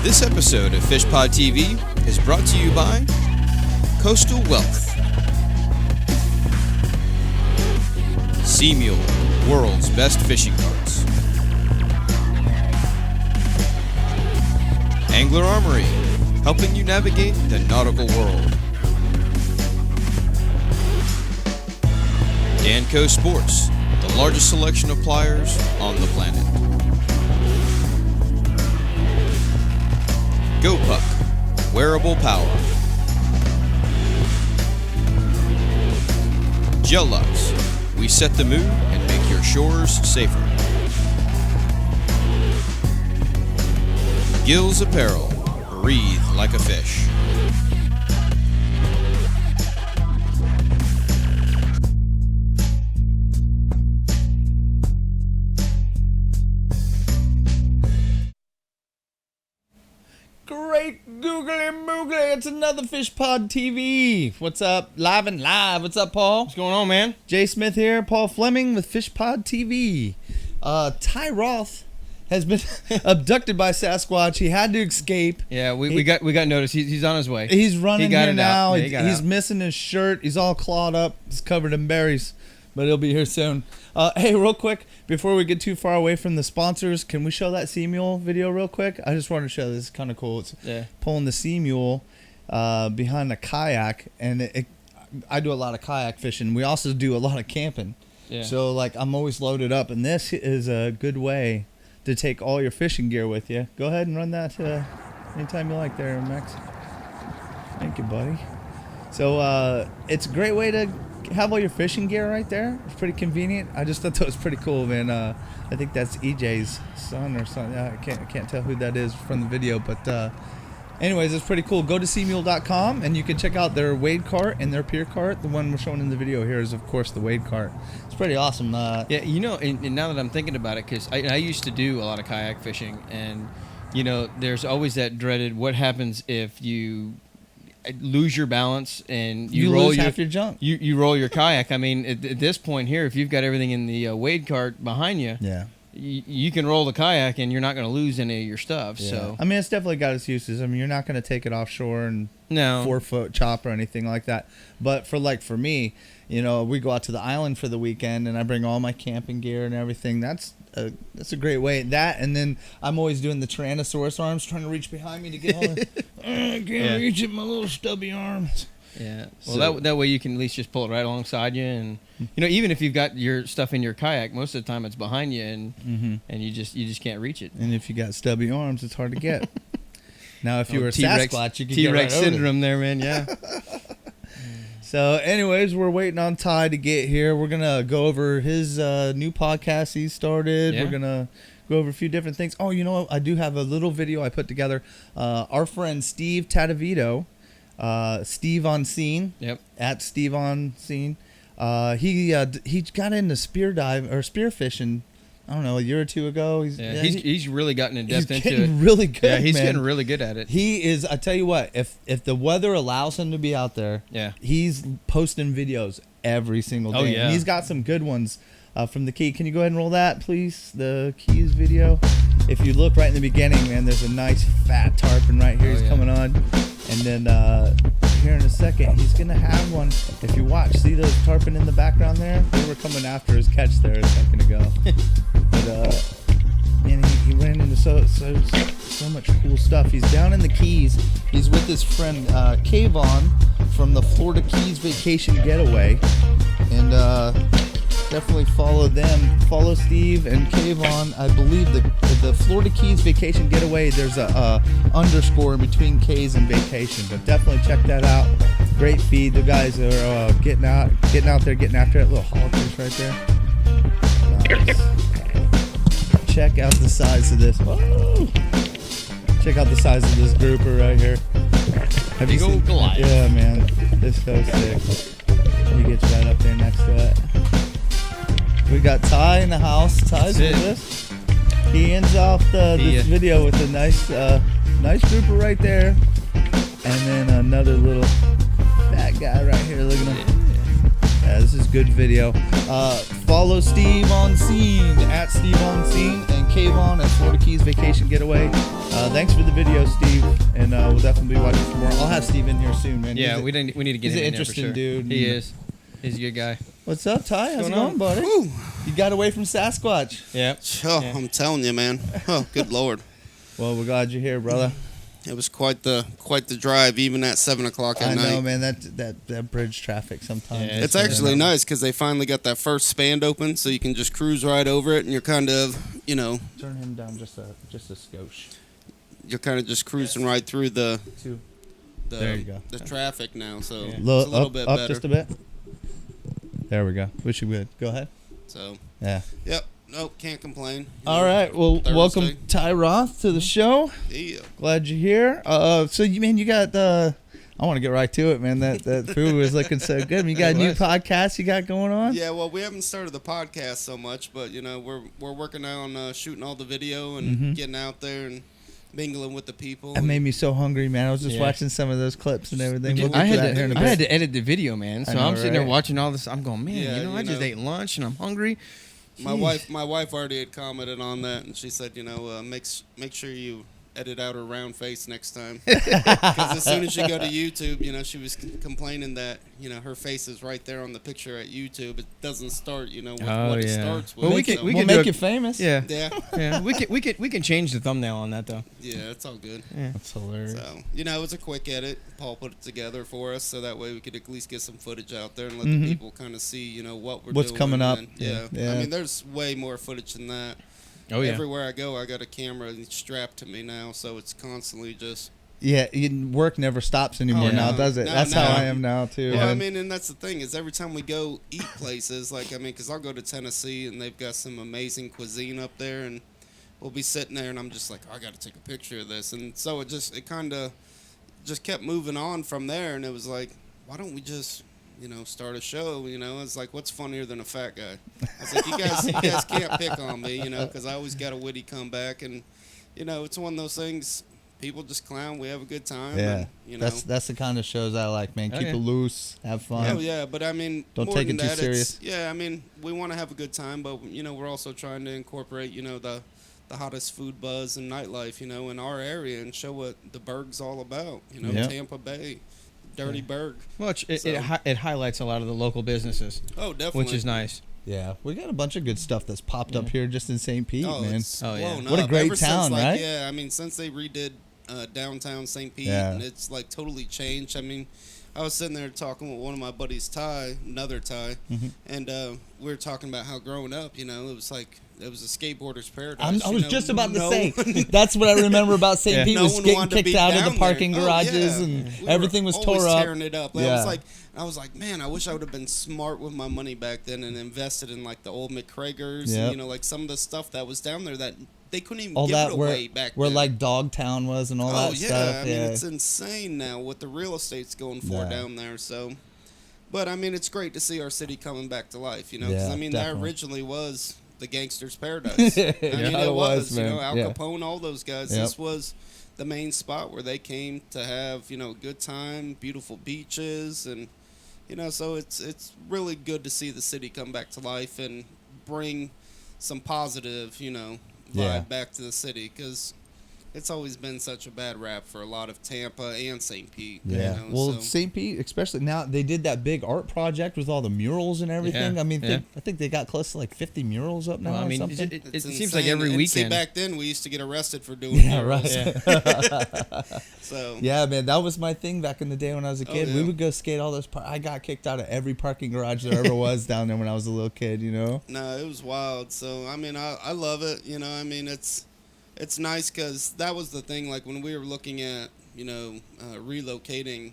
This episode of FishPod TV is brought to you by Coastal Wealth, Sea Mule, world's best fishing carts, Angler Armory, helping you navigate the nautical world, Danco Sports, the largest selection of pliers on the planet, GoPuck, wearable power, Gel-Lux, we set the mood and make your shores safer. Gills Apparel, breathe like a fish. Great googly moogly, it's another FishPod TV. What's up? Live and live. What's up, Paul? What's going on, man? Jay Smith here, Paul Fleming with FishPod TV. Ty Roth has been abducted by Sasquatch. He had to escape. Yeah, we got notice. He's on his way. He's running here now. Yeah, he's missing his shirt. He's all clawed up. He's covered in berries, but he'll be here soon. Hey, real quick, before we get too far away from the sponsors, can we show that sea mule video real quick? I just wanted to show this. It's kind of cool. It's pulling the sea mule behind a kayak, and I do a lot of kayak fishing. We also do a lot of camping. Yeah. So, like, I'm always loaded up, and this is a good way to take all your fishing gear with you. Go ahead and run that anytime you like there, Max. Thank you, buddy. So, it's a great way to have all your fishing gear right there. It's pretty convenient. I just thought that was pretty cool, man. I think that's EJ's son or something. I can't tell who that is from the video, but anyways, it's pretty cool. Go to seamule.com and you can check out their wade cart and their pier cart. The one we're showing in the video here is, of course, the wade cart. It's pretty awesome. Yeah, you know, and now that I'm thinking about it, because I used to do a lot of kayak fishing, and you know, there's always that dreaded what happens if you lose your balance and you roll lose half your junk. You roll your kayak. I mean, at this point here, if you've got everything in the wade cart behind you, yeah, you can roll the kayak and you're not going to lose any of your stuff. Yeah. So I mean, it's definitely got its uses. I mean, you're not going to take it offshore and 4-foot chop or anything like that. But for me, you know, we go out to the island for the weekend and I bring all my camping gear and everything. That's a great way. That, and then I'm always doing the Tyrannosaurus arms, trying to reach behind me to get all the... I can't reach it, my little stubby arms. Yeah. Well, so, that way you can at least just pull it right alongside you, and you know, even if you've got your stuff in your kayak, most of the time it's behind you, and you just can't reach it. And if you got stubby arms, it's hard to get. Now, if you were a T-Rex, Sasquatch, you could T-Rex get right syndrome there, man. Yeah. So, anyways, we're waiting on Ty to get here. We're gonna go over his new podcast he started. Yeah. We're gonna go over a few different things. Oh, you know what? I do have a little video I put together. Our friend Steve Tadavito, Steve on Scene. Yep. At Steve on Scene. He got into spear fishing. I don't know, a year or two ago. He's really gotten in depth into it. He's getting really good. Yeah, he's man. getting really good at it. He is. I tell you what, if the weather allows him to be out there, he's posting videos every single day. Oh yeah. And he's got some good ones from the Key. Can you go ahead and roll that, please? The Keys video. If you look right in the beginning, man, there's a nice fat tarpon right here. He's coming on, and then here in a second, he's gonna have one. If you watch, see those tarpon in the background there? They were coming after his catch there a second ago. But man, he ran into so much cool stuff. He's down in the Keys. He's with his friend Kayvon from the Florida Keys Vacation Getaway, and definitely follow them. Follow Steve and Kayvon. I believe the Florida Keys Vacation Getaway, there's a underscore in between K's and vacation, but definitely check that out. Great feed. The guys are getting out there, getting after it. Little hawkers right there. Nice. Check out the size of this. Whoa. Check out the size of this grouper right here. Have you seen Goliath? Yeah, man. This is so sick. He gets right up there next to it. We got Ty in the house. Ty's with us. He ends off this video with a nice grouper right there. And then another little fat guy right here. Look at him. Yeah, this is good video. Follow Steve on Scene at Steve on Scene and Kayvon at Florida Keys Vacation Getaway. Thanks for the video, Steve, and we'll definitely be watching for more. I'll have Steve in here soon, man. Yeah, we need to get he's him an in there for interesting sure. dude. He is. He's a good guy. What's up, Ty? How's it going going, on? buddy? Whew. You got away from Sasquatch. Yeah. Oh, Yeah. I'm telling you, man. Oh, good Lord. Well, we're glad you're here, brother. It was quite the drive, even at 7 o'clock at I night. know, man. That bridge traffic sometimes. Yeah, It's actually nice because they finally got that first span open, so you can just cruise right over it, and you're kind of, Turn him down just a skosh. you're kind of just cruising right through the There you go. the traffic now. So Yeah. it's a little Up, bit up better. just a bit. There we go. Wish you would. Go ahead. So Yeah. yep, nope, can't complain. All right. Well, Thursday. welcome Ty Roth to the show. Yeah. Glad you're here. So you got I want to get right to it, man. That food was looking so good. You got a new podcast you got going on? Yeah, well, we haven't started the podcast so much, but we're working on shooting all the video and getting out there and mingling with the people. That made me so hungry, man. I was just Yeah. watching some of those clips and everything. We'll get I to had that here in a to, bit. I had to edit the video, man. So I know, I'm sitting there right? watching all this. I'm going, man. Yeah, I just ate lunch and I'm hungry. My Jeez. wife already had commented on that, and she said, make sure you edit out her round face next time, because as soon as you go to YouTube, she was complaining that her face is right there on the picture at YouTube. It doesn't start, with what it starts with. Well, we So- can we'll do make a- you famous. Yeah. yeah, Yeah. We can change the thumbnail on that though. yeah, it's all good. Yeah. That's hilarious. So it's a quick edit. Paul put it together for us, so that way we could at least get some footage out there and let Mhm. the people kind of see, what we're What's doing. coming up. And, Yeah. yeah, I mean, there's way more footage than that. Oh yeah. Everywhere I go, I got a camera strapped to me now, so it's constantly just. Yeah, work never stops anymore Oh, now, no. does it? No, That's no. how I am now too. Well, I man. mean, and that's the thing is every time we go eat places, because I'll go to Tennessee and they've got some amazing cuisine up there, and we'll be sitting there and I'm just like, I got to take a picture of this, and so it kind of just kept moving on from there, and it was like, why don't we just start a show? It's like, what's funnier than a fat guy? I was like, you guys can't pick on me, because I always got a witty comeback, and it's one of those things. People just clown. We have a good time. Yeah, and, that's the kind of shows I like, man. Oh, Keep yeah. it loose, have fun. Oh yeah, but I mean, Don't more take than it too that, serious. Yeah, I mean, we want to have a good time, but we're also trying to incorporate the hottest food buzz and nightlife in our area and show what the Berg's all about. Yeah. Tampa Bay, Dirty Berg. Well, it highlights a lot of the local businesses, Oh, definitely. which is nice. Yeah, we got a bunch of good stuff that's popped up here just in St. Pete, Oh, man. it's Oh, yeah. blown What a up. great Ever since, town, right? Yeah, I mean, since they redid downtown St. Pete, Yeah. and it's totally changed. I mean, I was sitting there talking with one of my buddies, Ty, another Ty, Mhm. and we were talking about how growing up, it was like it was a skateboarder's paradise. I was just about to No say one- that's what I remember about St. Yeah. Pete No was one getting wanted to kicked be out of down the parking there. Oh, garages yeah. and We everything were was always tore up. tearing it up. Yeah. I was like, man, I wish I would have been smart with my money back then and invested in the old McCraggers, Yep. and some of the stuff that was down there that they couldn't even All give that it where away back where then. Dogtown was and all Oh that yeah, stuff. I mean it's insane now what the real estate's going for Yeah. down there. So, but I mean it's great to see our city coming back to life. Because Yeah, I mean that definitely. originally was the gangster's paradise. I mean Yeah, it was. man. Al Yeah. Capone, all those guys. Yep. This was the main spot where they came to have a good time, beautiful beaches, and so it's really good to see the city come back to life and bring some positive vibe Yeah. back to the city, because it's always been such a bad rap for a lot of Tampa and St. Pete. Yeah. Well, so. St. Pete, especially now, they did that big art project with all the murals and everything. Yeah, I mean, yeah. I think they got close to 50 murals up now Well, I or mean, something. it It's seems like insane. every And see, weekend. back then we used to get arrested for doing Yeah, murals. right. So Yeah, man, that was my thing back in the day when I was a kid. yeah. We would go skate all those. I got kicked out of every parking garage there ever was down there when I was a little kid. no, it was wild. So I mean, I love it. I mean, it's nice because that was the thing. Like when we were looking at relocating,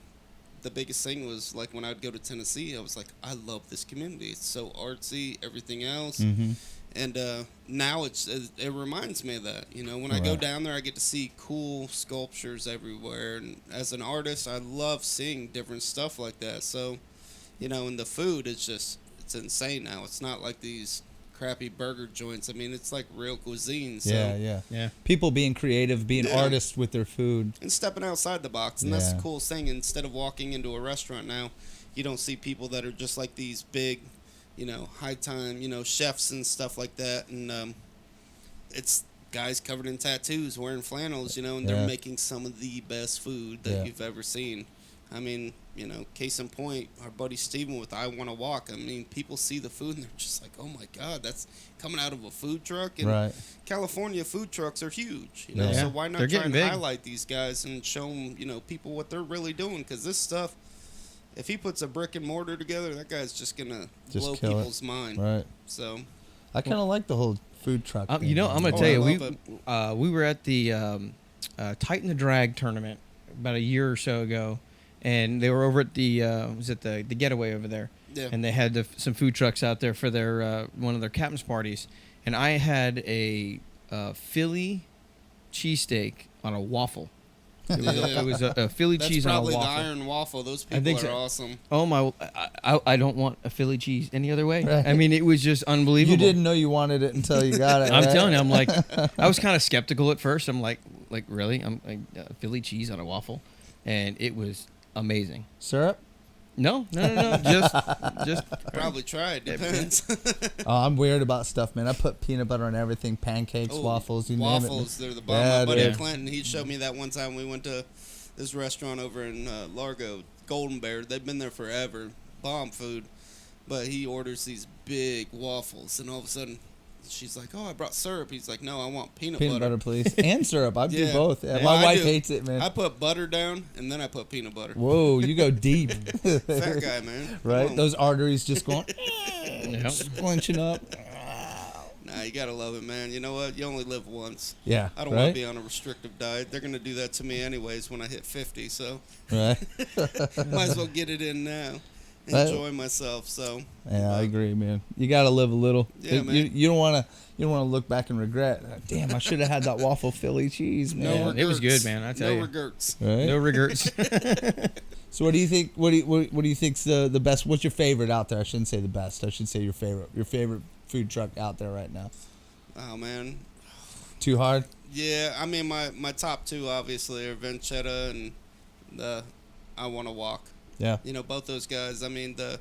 the biggest thing was when I'd go to Tennessee, I was like, I love this community. It's so artsy, everything else. Mm-hmm. And now it reminds me of that. When I go Right. down there, I get to see cool sculptures everywhere. And as an artist, I love seeing different stuff like that. So, and the food, it's insane now. It's not like these crappy burger joints. I mean, it's like real cuisine. So. Yeah. People being creative, being Yeah. artists with their food. And stepping outside the box. And that's Yeah. the coolest thing. Instead of walking into a restaurant now, you don't see people that are just like these big, high time, chefs and stuff like that. And it's guys covered in tattoos wearing flannels, and they're making some of the best food that you've ever seen. I mean, case in point, our buddy Steven with I Want to Walk. I mean, people see the food and they're just like, oh my God, that's coming out of a food truck. And California food trucks are huge, so why not try and highlight these guys and show them, people what they're really doing? Because this stuff, if he puts a brick and mortar together, that guy's just going to blow people's mind. Right. So I kind of like the whole food truck thing. I'm going to tell you, we were at the Tighten the Drag tournament about a year or so ago, and they were over at the the Getaway over there, and they had some food trucks out there for their one of their captain's parties, and I had a Philly cheesesteak on a waffle. It was a Philly cheese on a waffle. That's probably the Iron Waffle. Those people are awesome. Oh my! I don't want a Philly cheese any other way. Right. I mean, it was just unbelievable. You didn't know you wanted it until you got it. I'm telling you, I'm like, I was kind of skeptical at first. I'm like really? I'm like Philly cheese on a waffle, and it was amazing. Syrup? No. Just probably try it. Depends. I'm weird about stuff, man. I put peanut butter on everything, pancakes, waffles, you name it. Waffles, they're the bomb. My buddy Clinton, he showed me that one time we went to this restaurant over in Largo, Golden Bear. They've been there forever. Bomb food. But he orders these big waffles, and all of a sudden, she's like, oh, I brought syrup. He's like, no, I want peanut butter. Peanut butter, please. And syrup. I do both. Yeah, my wife hates it, man. I put butter down, and then I put peanut butter. Whoa, you go deep. Fat guy, man. Right? Those arteries just going, clenching up. Nah, you got to love it, man. You know what? You only live once. Yeah, I don't want to be on a restrictive diet. They're going to do that to me anyways when I hit 50, so. Right. Might as well get it in now. Enjoy myself, so. Yeah, I agree, man. You got to live a little. Yeah, man. You don't want to look back and regret. Damn, I should have had that waffle Philly cheese, man. No regrets. It was good, man. I tell you. No regrets. Right? No regrets. So what do you think? What do you think's the best? What's your favorite out there? I shouldn't say the best. I should say your favorite food truck out there right now. Oh man. Too hard? Yeah, I mean my top two obviously are Venchetta and the I Want to Walk. Yeah. Both those guys. I mean, the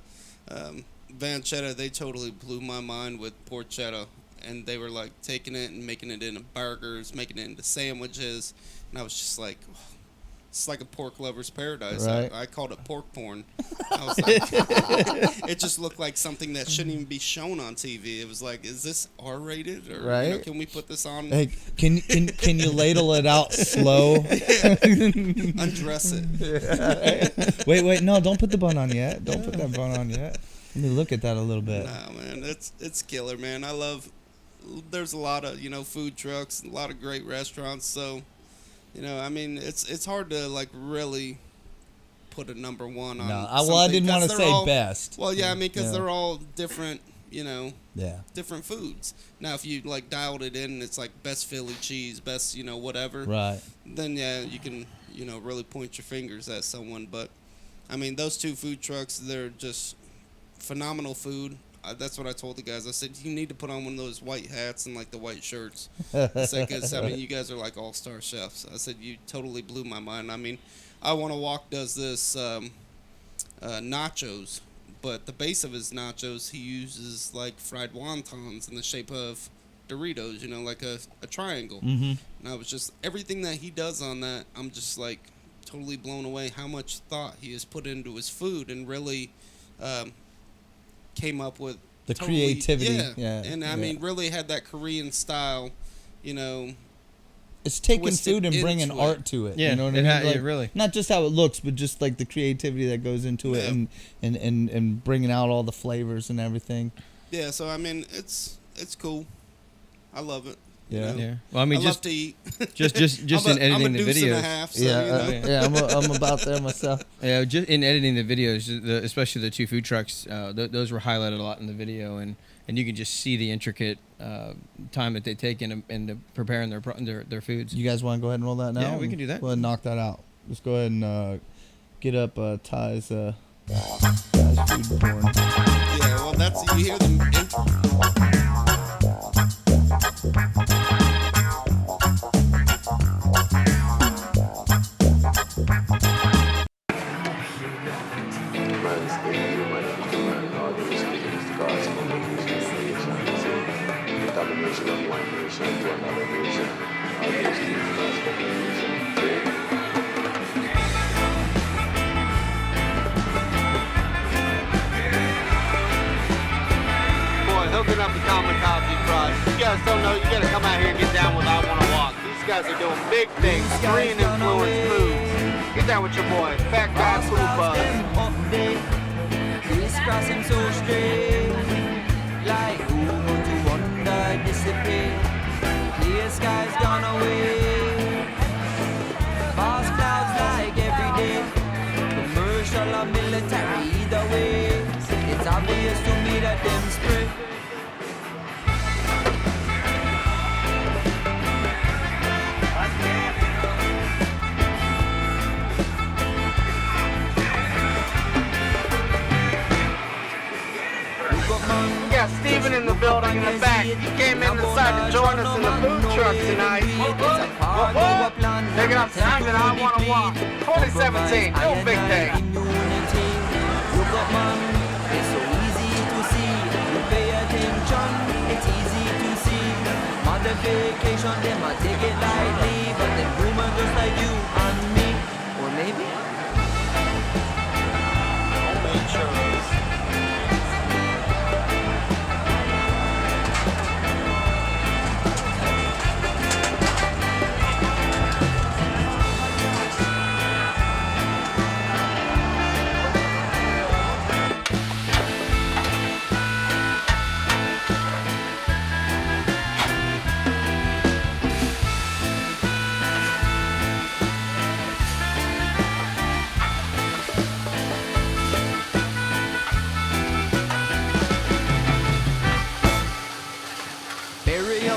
Venchetta, they totally blew my mind with porchetta. And they were, like, taking it and making it into burgers, making it into sandwiches. And I was just like, it's like a pork lover's paradise. Right. I called it pork porn. I was like, it just looked like something that shouldn't even be shown on TV. It was like, is this R-rated? Or right. Can we put this on? Hey, can you ladle it out slow? Undress it. Wait, no, don't put the bun on yet. Don't put that bun on yet. Let me look at that a little bit. Nah, man, it's killer, man. There's a lot of, food trucks, a lot of great restaurants, so... I mean, it's hard to, like, really put a number one on something. I didn't want to say best. Well, yeah, I mean, because they're all different, yeah, different foods. Now, if you, like, dialed it in, it's like best Philly cheese, best, whatever. Right. Then, yeah, you can, really point your fingers at someone. But, I mean, those two food trucks, they're just phenomenal food. That's what I told the guys. I said, you need to put on one of those white hats and, like, the white shirts. I said, because, I mean, you guys are, like, all-star chefs. I said, you totally blew my mind. I mean, I Want to Walk does this nachos, but the base of his nachos, he uses, like, fried wontons in the shape of Doritos, like a triangle. Mm-hmm. And I was just, everything that he does on that, I'm just, like, totally blown away how much thought he has put into his food and really... came up with the creativity, and I mean, really had that Korean style, It's taking food and bringing art to it. Yeah, you know what I mean? Like, really. Not just how it looks, but just like the creativity that goes into it, and bringing out all the flavors and everything. Yeah, so I mean, it's cool. I love it. Yeah. Well, I mean, I love to eat. just in editing the videos. And a half, so, I'm about there myself. Yeah, just in editing the videos, especially the two food trucks, those were highlighted a lot in the video, and you can just see the intricate time that they take in preparing their foods. You guys want to go ahead and roll that now? Yeah, we can do that. Go ahead and knock that out. Just go ahead and get up Ty's food porn. Yeah, well, that's you hear them. guys are doing big things, green influence foods. Get down with your boy, Fat Guy Food Buzz. Crisscrossing so straight, like who to wonder dissipate. Clear skies gone away, vast clouds like every day. Commercial or military, either way, it's obvious to me that them spray. We got Steven in the building in the back. He came in inside to join us in the food truck tonight. Check it out, Steven, I Wanna Walk. 2017, no big day. Look up, man, it's so easy to see. You pay attention, it's easy to see. Modification, they might take it lightly, but they're human just like you and me. Or maybe homemade churros.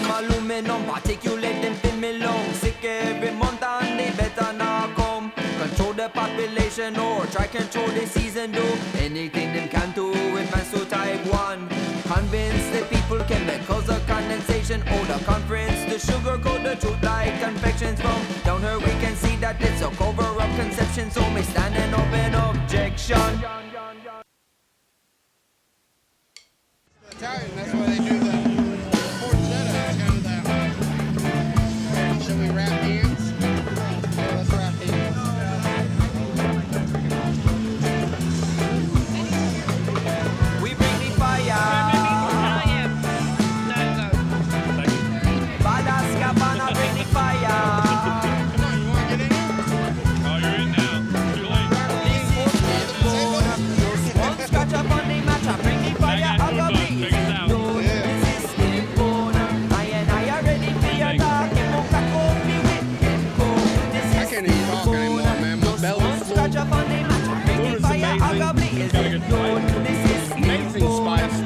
Aluminum, particulate them fill me lungs. Sick every month and they better not come. Control the population or try control the season. Do anything them can do with man so type 1. Convince the people chemicals of condensation. Oh, the conference, the sugar coat the truth like confections. From down here we can see that it's a cover up conception. So me stand and open objection. Italian, that's why they do the porchetta. It's kind of that. Shall we wrap hands? Yeah, let's wrap hands. We bring the fire. Badaskabana bring the fire. Come on, you want to get in here? Oh, you're in now. Too late. Scratch up on the match, I bring the fire. I got food buzz. Check us out. I can't even talk anymore, man. My belly's full. Food is amazing. Gotta get amazing spice.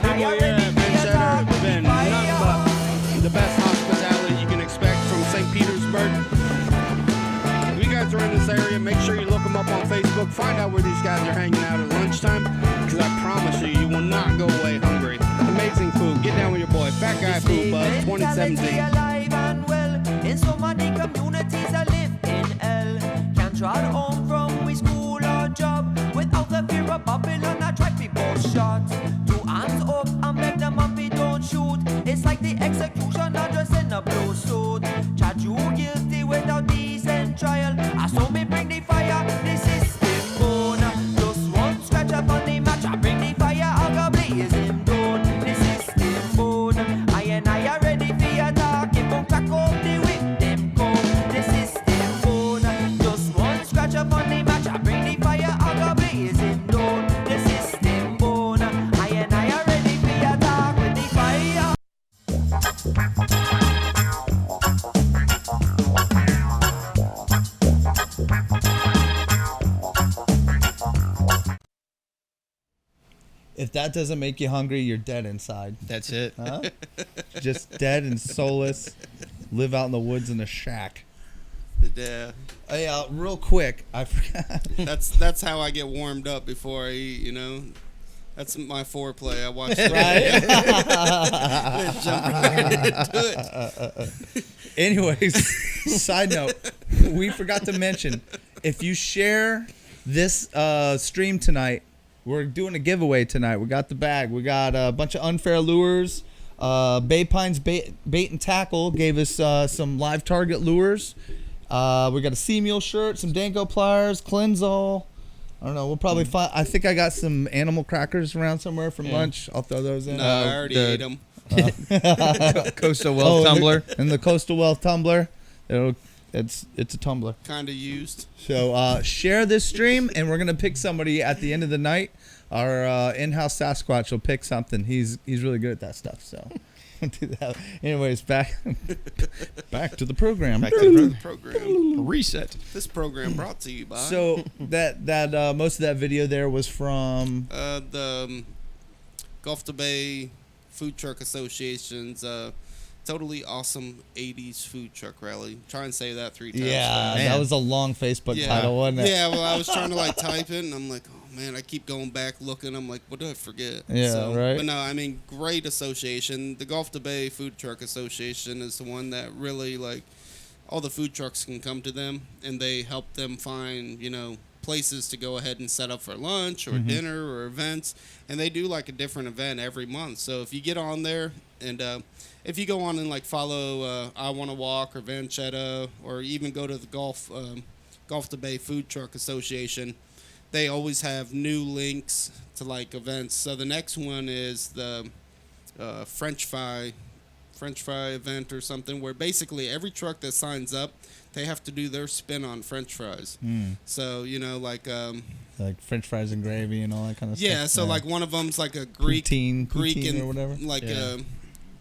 People here at FishPod have been nothing but the best hospitality you can expect from St. Petersburg. If you guys are in this area, make sure you look them up on Facebook. Find out where these guys are hanging out at lunchtime, because I promise you, you will not go away hungry. Amazing food. Get down with your boy, Fat Guy Food Buzz 2017. Alive and well, in so many communities I live in L. Can't trot home from we school or job without the fear of Babylon. I try people shot. 2 hands up and beg them up, don't shoot. It's like the execution address in a blue suit. Charge you guilty without decent trial. I saw me bring the fire. This is him bone. Just one scratch up on the match. I bring the fire. I go blaze him down. This is him bone. I are ready for your talk. If you crack up the whip, them come. This is him bone. Just one scratch up on the match. I bring the fire. I go blaze him down. This is him bone. I are ready for your talk with the fire. If that doesn't make you hungry, you're dead inside. That's it. Huh? Just dead and soulless. Live out in the woods in a shack. Yeah, Hey, real quick, I forgot. that's how I get warmed up before I eat. You know, that's my foreplay. I watch the Right? jump right into it. Anyways, side note, we forgot to mention, if you share this stream tonight, we're doing a giveaway tonight. We got the bag. We got a bunch of unfair lures. Bay Pines Bait and Tackle gave us some live target lures. We got a Sea Mule shirt, some Danko pliers, Cleansol. I don't know. We'll probably find. I think I got some animal crackers around somewhere from lunch. I'll throw those in. No, I already ate them. Coastal Wealth Tumbler. And the Coastal Wealth Tumbler. It's a tumbler. Kind of used. So share this stream, and we're gonna pick somebody at the end of the night. Our in-house Sasquatch will pick something. He's really good at that stuff. So we'll do that. Anyways, back to the program. Back to the program. Reset. This program brought to you by So that most of that video there was from the Gulf to Bay Food Truck Association's totally awesome 80s food truck rally. Try and say that 3 times. yeah, Man. that was a long Facebook title, wasn't it? Yeah, well, I was trying to like type it, and I'm like, oh man, I keep going back looking. I'm like, what did I forget? Yeah, right. But no, I mean, great association. The Gulf to Bay Food Truck Association is the one that really like all the food trucks can come to them, and they help them find places to go ahead and set up for lunch or dinner or events, and they do like a different event every month. So if you get on there and if you go on and like follow I Want to Walk or Vanchetta, or even go to the Gulf to Bay Food Truck Association, they always have new links to like events. So the next one is the French fry event or something, where basically every truck that signs up, they have to do their spin on French fries. So like French fries and gravy and all that kind of stuff. yeah, so like one of them's like a Greek and or whatever. like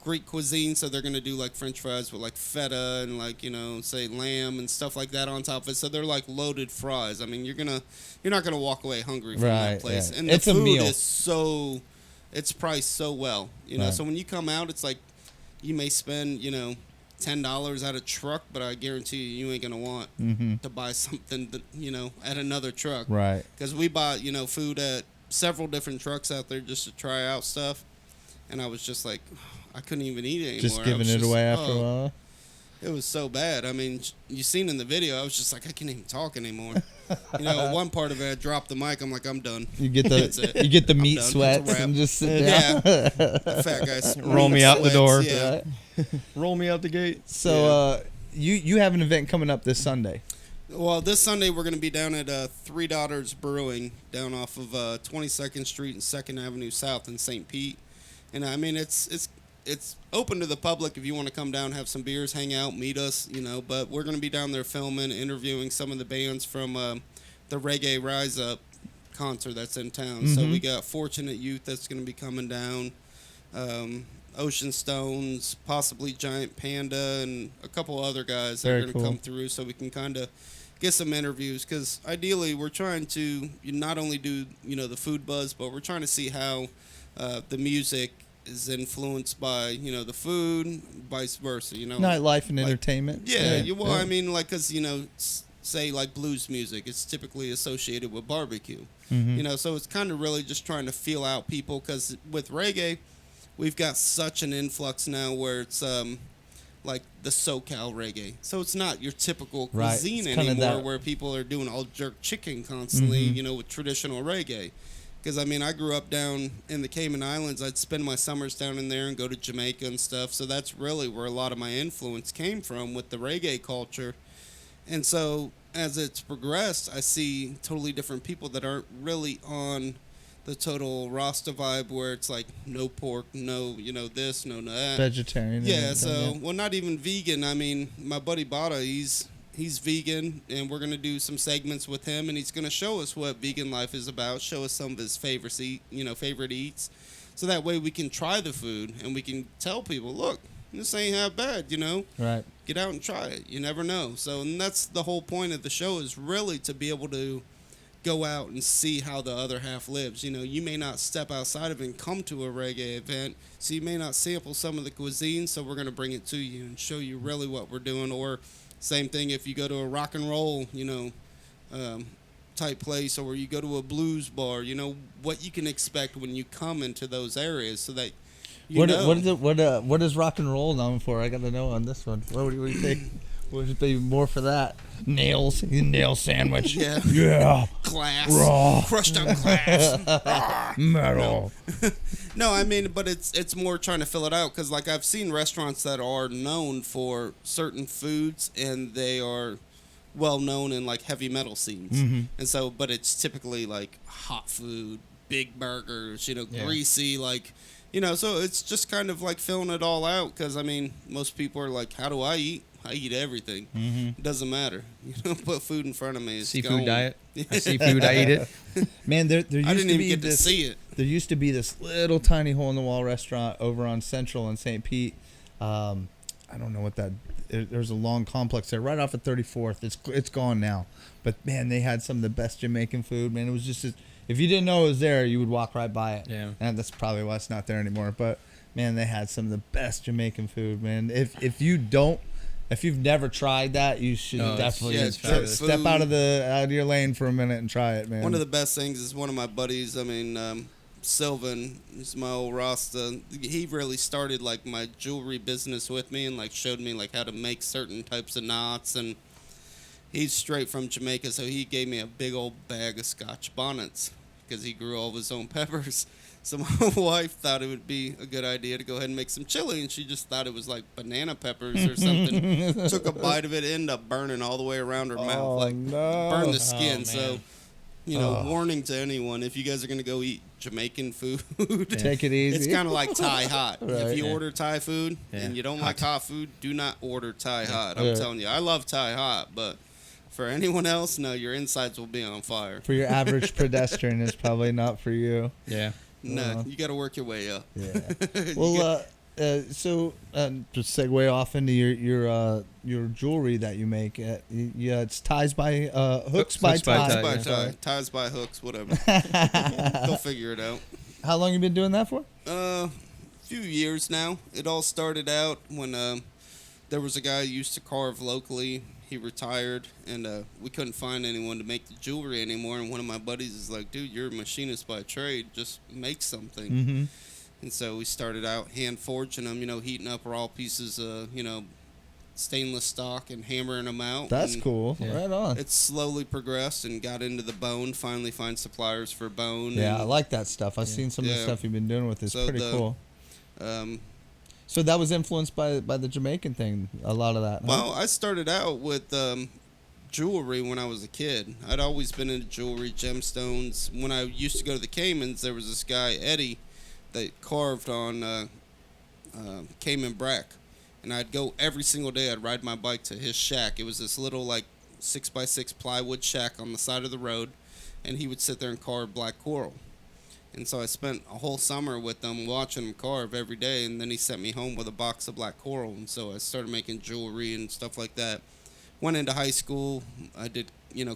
Greek cuisine, so they're gonna do like French fries with like feta and like say lamb and stuff like that on top of it. So they're like loaded fries. I mean, you're not gonna walk away hungry from that place. Yeah. And the It's a food meal. is it's priced so well. Right. So when you come out, it's like you may spend $10 at a truck, but I guarantee you ain't gonna want to buy something that at another truck. Right. Because we bought food at several different trucks out there just to try out stuff, and I was just like, I couldn't even eat it anymore. Just I giving was it just, away after a while. It was so bad. I mean, you seen in the video, I was just like, I can't even talk anymore. One part of it, I dropped the mic. I'm like, I'm done. You get That's it. the meat done. It's a sweats wrap. and just sit down. Yeah, fat guys. Roll me out the door. Yeah. Roll me out the gate. So you have an event coming up this Sunday. Well, this Sunday we're going to be down at Three Daughters Brewing down off of 22nd Street and 2nd Avenue South in St. Pete. And I mean, it's open to the public if you want to come down, have some beers, hang out, meet us, But we're going to be down there filming, interviewing some of the bands from the Reggae Rise Up concert that's in town. So we got Fortunate Youth that's going to be coming down, Ocean Stones, possibly Giant Panda, and a couple other guys that are going to come through, so we can kind of get some interviews. Because ideally, we're trying to not only do the food buzz, but we're trying to see how the music is influenced by the food, vice versa. Nightlife and entertainment. Yeah. I mean, like, because say like blues music, it's typically associated with barbecue. So it's kind of really just trying to feel out people, because with reggae, we've got such an influx now where it's like the SoCal reggae. So it's not your typical cuisine anymore, where people are doing all jerk chicken constantly, with traditional reggae. Because, I mean, I grew up down in the Cayman Islands. I'd spend my summers down in there and go to Jamaica and stuff. So that's really where a lot of my influence came from with the reggae culture. And so as it's progressed, I see totally different people that aren't really on the total Rasta vibe, where it's like no pork, no, this, no that. Vegetarian. Yeah, so, well, not even vegan. I mean, my buddy Bada, he's vegan, and we're going to do some segments with him, and he's going to show us what vegan life is about, show us some of his favorite eats, so that way we can try the food, and we can tell people, look, this ain't half bad, Right. Get out and try it. You never know. So, and that's the whole point of the show, is really to be able to go out and see how the other half lives. You may not step outside of it and come to a reggae event, so you may not sample some of the cuisine, so we're going to bring it to you and show you really what we're doing. Or same thing if you go to a rock and roll, type place, or you go to a blues bar, what you can expect when you come into those areas, so that what is rock and roll known for? I got to know on this one. What do you think? Would it be more for that? Nails, nail sandwich. Yeah. Yeah. Glass. Raw. Crushed up glass. Metal. No, I mean, but it's more trying to fill it out, because like I've seen restaurants that are known for certain foods, and they are well known in like heavy metal scenes, and so, but it's typically like hot food, big burgers, greasy, like, so it's just kind of like filling it all out, because I mean, most people are like, how do I eat? I eat everything. Mm-hmm. It doesn't matter. You know, put food in front of me. It's Seafood going. diet. I see food, I eat it. Man, there used I didn't to even be get this. to see it. There used to be this little tiny hole in the wall restaurant over on Central in St. Pete. I don't know what that. There's a long complex there, right off of 34th. It's gone now, but man, they had some of the best Jamaican food. Man, it was just if you didn't know it was there, you would walk right by it. Yeah. And that's probably why it's not there anymore. But man, they had some of the best Jamaican food. Man, if you've never tried that, you should definitely it's step out of your lane for a minute and try it, man. One of the best things is one of my buddies. I mean, Sylvan, he's my old Rasta. He really started like my jewelry business with me and like showed me like how to make certain types of knots. And he's straight from Jamaica, so he gave me a big old bag of Scotch bonnets because he grew all of his own peppers. So my wife thought it would be a good idea to go ahead and make some chili, and she just thought it was like banana peppers or something. Took a bite of it, ended up burning all the way around her mouth, like burned the skin. So, warning to anyone: if you guys are gonna go eat Jamaican food, take it easy. It's kind of like Thai hot. Right. If you order Thai food and you don't like hot food, do not order Thai hot. I'm telling you, I love Thai hot, but for anyone else, no, your insides will be on fire. For your average pedestrian, it's probably not for you. Yeah. No, you got to work your way up. Yeah. Well, so just segue off into your jewelry that you make. It's ties by hooks by Ty. Ties by hooks, whatever. They'll figure it out. How long you been doing that for? A few years now. It all started out when there was a guy who used to carve locally. He retired, and we couldn't find anyone to make the jewelry anymore. And one of my buddies is like, dude, you're a machinist by trade. Just make something. Mm-hmm. And so we started out hand forging them, heating up raw pieces of, stainless stock and hammering them out. That's and cool. Yeah. Right on. It slowly progressed and got into the bone, finally find suppliers for bone. Yeah, I like that stuff. I've seen some of the stuff you've been doing with it. It's pretty cool. So that was influenced by the Jamaican thing, a lot of that. Huh? Well, I started out with jewelry when I was a kid. I'd always been into jewelry, gemstones. When I used to go to the Caymans, there was this guy, Eddie, that carved on Cayman brack. And I'd go every single day. I'd ride my bike to his shack. It was this little, 6x6 plywood shack on the side of the road. And he would sit there and carve black coral. And so I spent a whole summer with them watching him carve every day, and then he sent me home with a box of black coral, and so I started making jewelry and stuff like that. Went into high school. I did,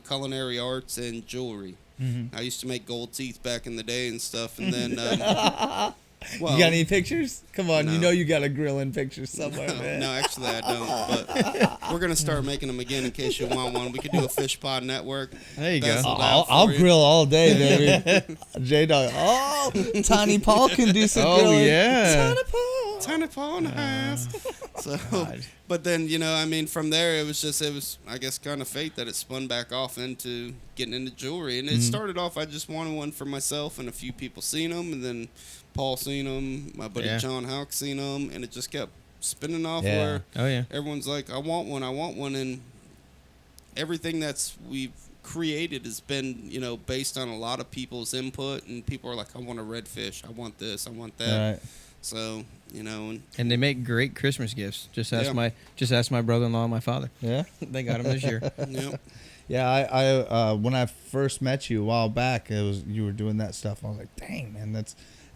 culinary arts and jewelry. Mm-hmm. I used to make gold teeth back in the day and stuff, and then... Well, you got any pictures? Come on, no. You got a grilling picture somewhere, man. No, actually I don't. But we're gonna start making them again in case you want one. We could do a FishPod Network. There you go. I'll grill all day, baby. J-Dog. Oh, Tiny Paul can do some grilling. Oh yeah. Tiny Paul in the house. So, but then from there it was I guess kind of fate that it spun back off into getting into jewelry, and it started off I just wanted one for myself and a few people seen them, and then Paul seen them, my buddy John Houck seen them, and it just kept spinning off where everyone's like, I want one, and everything that's we've created has been, based on a lot of people's input, and people are like, I want a redfish, I want this, I want that. Right. So, and they make great Christmas gifts. Just ask my brother-in-law and my father. Yeah, they got them this year. Yep. Yeah, I when I first met you a while back, you were doing that stuff. I was like, dang, man,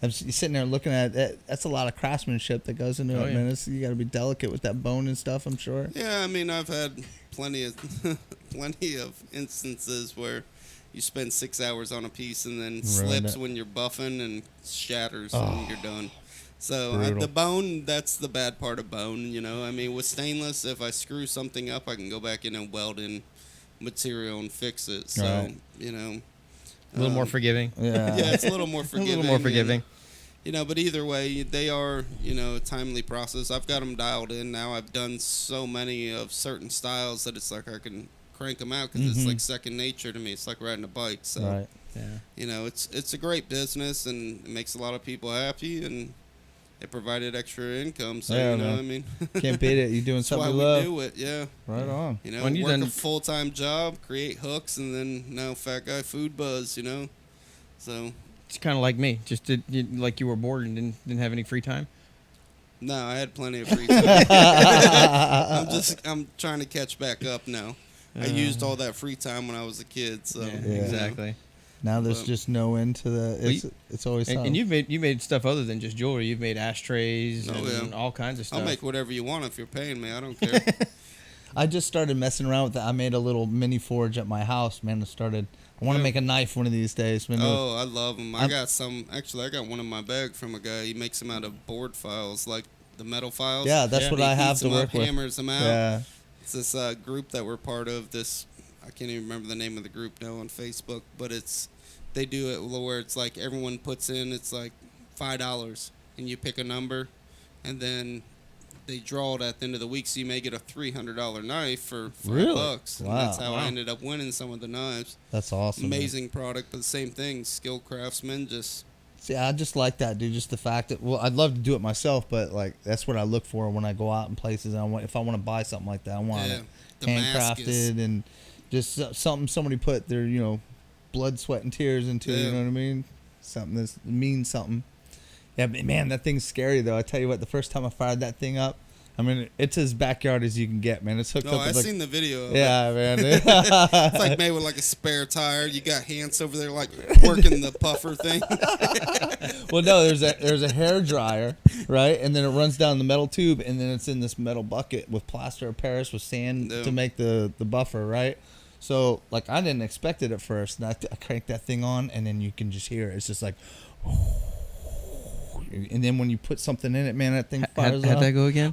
I'm sitting there looking at it. That's a lot of craftsmanship that goes into it, man. You got to be delicate with that bone and stuff, I'm sure. Yeah, I mean, I've had plenty of instances where you spend 6 hours on a piece and then slips when you're buffing and shatters and you're done. So the bone, that's the bad part of bone, I mean, with stainless, if I screw something up, I can go back in and weld in material and fix it. So, a little more forgiving. Yeah, it's a little more forgiving. A little more forgiving. But either way, they are, a timely process. I've got them dialed in now. I've done so many of certain styles that it's like I can crank them out because it's like second nature to me. It's like riding a bike. So, it's a great business, and it makes a lot of people happy, and it provided extra income. So, what I mean? Can't beat it. You're doing something you love. That's why we do it, yeah. Right on. Work a full-time job, create hooks, and then now Fat Guy Food Buzz, So... It's kind of like me. Just like you were bored and didn't have any free time. No, I had plenty of free time. I'm trying to catch back up now. I used all that free time when I was a kid, so Exactly. Now there's just no end to the. It's always And something. you made stuff other than just jewelry. You've made ashtrays Oh, and yeah. all kinds of stuff. I'll make whatever you want if you're paying me. I don't care. I just started messing around with that. I made a little mini forge at my house, man. I want to make a knife one of these days. Man. Oh, I love them. I got some. Actually, I got one in my bag from a guy. He makes them out of board files, like the metal files. Yeah, that's what He I have heats to them work up, with. hammers them out. Yeah. It's this group that we're part of. I can't even remember the name of the group now on Facebook, but they do it where it's like everyone puts in, it's like $5, and you pick a number, and then they draw it at the end of the week, so you may get a $300 knife for $5. Really? And Wow. that's how I ended up winning some of the knives. That's awesome. man. Amazing product, but the same thing, skilled craftsmen, just... See, I just like that, dude. Just the fact that, well, I'd love to do it myself, but like that's what I look for when I go out in places. If I want to buy something like that, I want it the mask handcrafted and just something somebody put their blood, sweat, and tears into. Yeah. You know what I mean? Something that means something. Yeah, but man, that thing's scary though. I tell you what, the first time I fired that thing up, I mean, it's as backyard as you can get, man. It's hooked No, up. I've with seen the video of yeah, man. it's like made with like a spare tire. You got Hans over there like working the puffer thing. Well, no, there's a hair dryer, right? And then it runs down the metal tube, and then it's in this metal bucket with plaster of Paris with sand Yeah. to make the buffer, right? So, like, I didn't expect it at first, and I cranked that thing on, and then you can just hear it. It's just like, and then when you put something in it, man, that thing fires How'd up. that go again?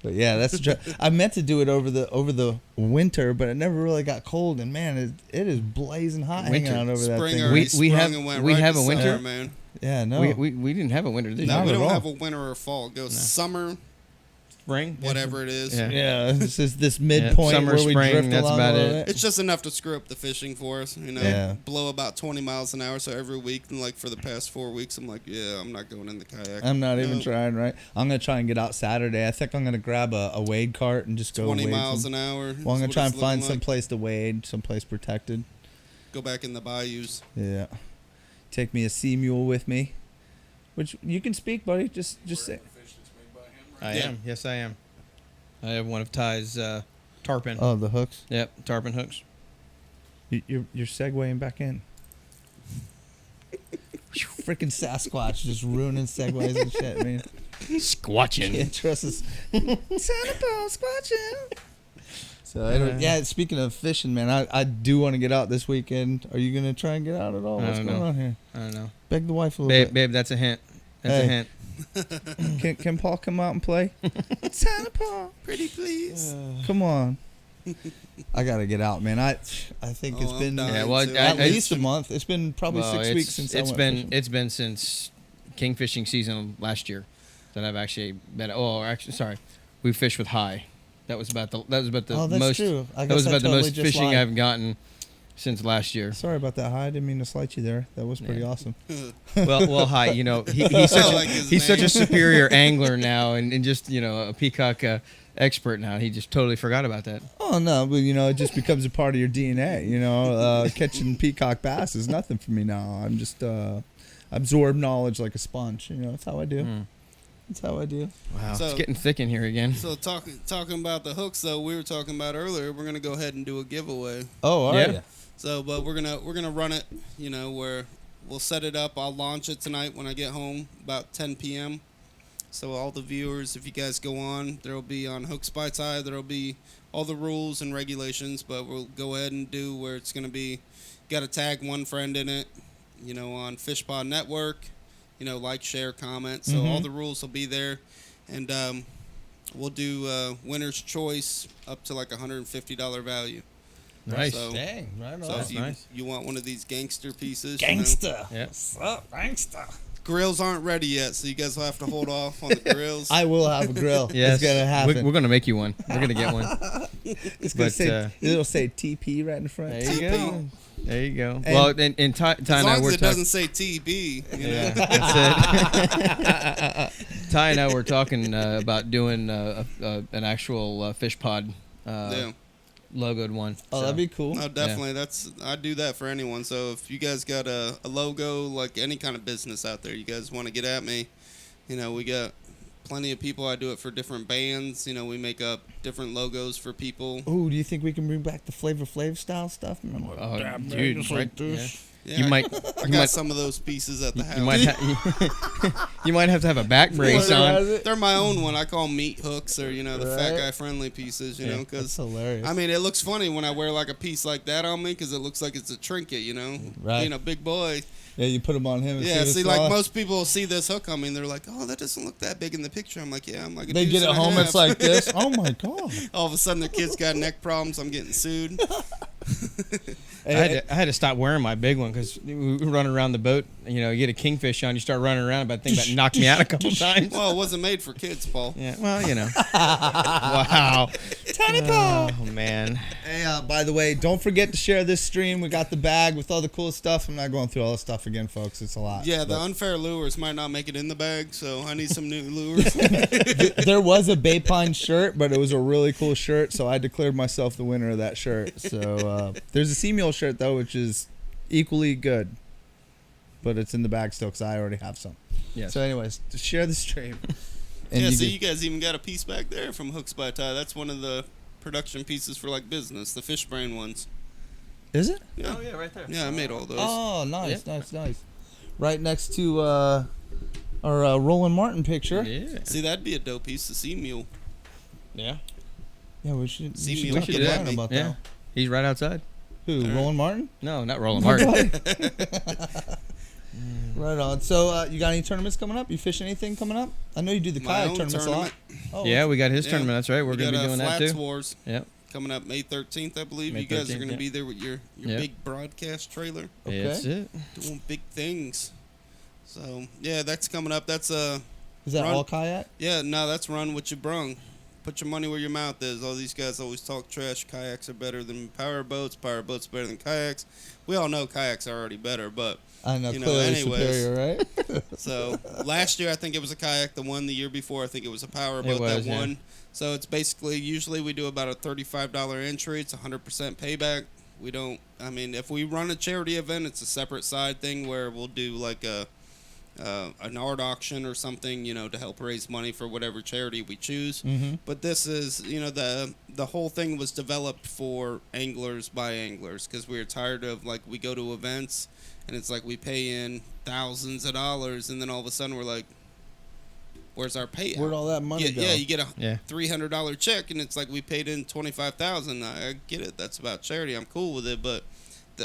But yeah, I meant to do it over the winter, but it never really got cold, and man, it is blazing hot hanging Winter. out over that Spring thing. already We sprung have- and went we right have to a winter? summer, man. Yeah, no, We didn't have a winter this No, year. We at don't all. have a winter or fall. It goes summer, Spring, whatever it is. Yeah. yeah, this is this midpoint summer, where we spring, drift that's along about a little it. bit. It's just enough to screw up the fishing for us, Yeah. blow about 20 miles an hour. So every week, and like for the past 4 weeks, I'm like, yeah, I'm not going in the kayak. I'm not even No. trying, right? I'm going to try and get out Saturday. I think I'm going to grab a wade cart and just go 20 wade miles some. an hour. Well, I'm going to try and find some some place to wade, someplace protected. Go back in the bayous. Yeah. Take me a sea mule with me. Which, you can speak, buddy. Just say. I Yeah. am. Yes, I am. I have one of Ty's tarpon. Oh, the hooks. Yep, tarpon hooks. You're segueing back in. Freaking Sasquatch just ruining segues and shit, man. Squatching. Can't trust us. Santa Paul squatching. So anyway, yeah, speaking of fishing, man, I do want to get out this weekend. Are you gonna try and get out at all? I What's don't going know. on here? I don't know. Beg the wife a little Babe, that's a hint. That's a Hey. hint. Can Paul come out and play? Santa Paul, Pretty please. come on. I gotta get out, man. I think it's I'm been dying Yeah, well, to. at I- least a month. It's been probably Well, 6 it's- weeks since I went fishing. It's been since kingfishing season last year that I've actually been. Oh, actually, sorry, we fished with High. That was about the Oh, that's most. true. I That was guess I about the totally most just fishing lied. I've gotten since last year. Sorry about that, Hi. I didn't mean to slight you there. That was pretty Yeah. awesome. Well, High. You know, he's such I like his such a name. superior angler now, and just a peacock expert now. He just totally forgot about that. Oh no, but it just becomes a part of your DNA. Catching peacock bass is nothing for me now. I'm just absorb knowledge like a sponge. That's how I do. That's how I do. Wow, So- it's getting thick in here again. So talking about the hooks though, we were talking about earlier. We're gonna go ahead and do a giveaway. Oh, all Yeah. right. So, but we're gonna run it. Where we'll set it up. I'll launch it tonight when I get home about 10 p.m. So all the viewers, if you guys go on, there'll be on Hooks by Ty. There'll be all the rules and regulations. But we'll go ahead and do where it's gonna be. Got to tag one friend in it. On FishPod Network. Like, share, comment. So all the rules will be there, and we'll do winner's choice up to like $150 value. Nice. So, Dang, right on. so That's if nice. you want one of these gangster pieces, Gangsta. Yeah. What's up, gangsta? grills aren't ready yet, so you guys will have to hold off on the grills. I will have a grill. Yes, It's gonna happen. We're gonna make you one. We're gonna get one. It's gonna but, say it'll say TP right in front. There you go. There you go. And- Well, and Ty as and I long were as it talking. doesn't say TB, Yeah, that's it. Ty and I were talking about doing an actual fish pod Yeah. logoed one. Oh, that'd be cool. No, definitely. I do that for anyone. So if you guys got a logo, like any kind of business out there, you guys want to get at me, we got plenty of people. I do it for different bands. We make up different logos for people. Ooh, do you think we can bring back the Flavor Flav style stuff? Remember? Oh, Damn, dude, just right? like this. Yeah, You might. I got some of those pieces at the house. You might you might have to have a back brace on. They're my own one. I call them meat hooks or, the fat Right. guy friendly pieces, Yeah, because, That's hilarious. I mean, it looks funny when I wear like a piece like that on me because it looks like it's a trinket, Right. Being a big boy. Yeah, you put them on him. And Yeah, see see, the like sauce. most people see this hook on me and they're like, oh, that doesn't look that big in the picture. I'm like, yeah, I'm like a They deuce get it and a home, half. it's like this. Oh my god! All of a sudden, their kids got neck problems. I'm getting sued. I had to stop wearing my big one because we were running around the boat. You get a kingfish on, you start running around. But I think that knocked me out a couple times. Well, it wasn't made for kids, Paul. Yeah, well, Wow. Tiny Paul. Oh man. Hey, by the way, don't forget to share this stream. We got the bag with all the cool stuff. I'm not going through all the stuff again, folks. It's a lot. Yeah, the But unfair lures might not make it in the bag, so I need some new lures. there was a Bay Pine shirt, but it was a really cool shirt, so I declared myself the winner of that shirt. So there's a Sea Mule shirt though, which is equally good, but it's in the bag still because I already have some. Yes. So, anyways, to share the stream. Yeah, you see, get- you guys even got a piece back there from Hooks by Ty. That's one of the production pieces for like business, the fish brain ones. Is it? Yeah. Oh yeah, right there. Yeah, I made all those. Oh, nice, Yeah. nice. Right next to our Roland Martin picture. Yeah. See, that'd be a dope piece, the sea mule. Yeah. Yeah, we should. See we me should talk look to at Ryan me. about Yeah. that. He's right outside. Who? Roland Martin? No, not Roland Martin. Right on. So, you got any tournaments coming up? You fish anything coming up? I know you do the My kayak own tournaments tournament. a lot. Oh, Yeah, we got his Yeah. tournament. That's right. We're We going to got be doing that Flats too. Wars Yep. coming up May 13th, I believe. May You guys are 13th, going to yeah. be there with your Yep. big broadcast trailer, Okay. That's it. doing big things. So, yeah, that's coming up. That's Is that Run. all kayak? Yeah, no, that's run what you brung. Put your money where your mouth is. All these guys always talk trash. Kayaks are better than power boats. Power boats better than kayaks. We all know kayaks are already better, but I know, You know, clearly anyways. superior, right? so last year I think it was a kayak that won. The year before I think it was a power boat was, that yeah. won. So it's basically usually we do about a $35 entry. It's 100% payback. We don't. I mean, if we run a charity event, it's a separate side thing where we'll do like an art auction or something, to help raise money for whatever charity we choose. Mm-hmm. But this is, the whole thing was developed for anglers by anglers because we were tired of, like, we go to events and it's like we pay in thousands of dollars and then all of a sudden we're like, where's our payout? Where'd all that money go? Yeah, you get a Yeah. $300 check and it's like we paid in $25,000. I get it. That's about charity. I'm cool with it, but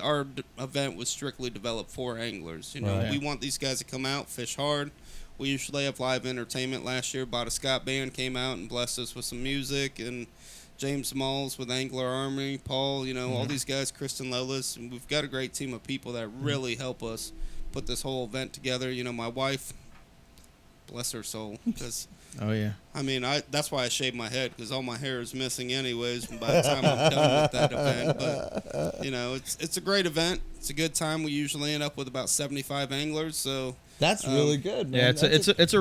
our event was strictly developed for anglers. Right. We want these guys to come out, fish hard. We usually have live entertainment. Last year, Bada Scott Band came out and blessed us with some music, and James Malls with Angler Army, Paul, all these guys, Kristen Lolis, and we've got a great team of people that really help us put this whole event together. My wife, bless her soul, because Oh yeah. I mean, that's why I shaved my head, because all my hair is missing anyways by the time I'm done with that event. But, it's a great event. It's a good time. We usually end up with about 75 anglers. So, That's really good, man. Yeah, it's a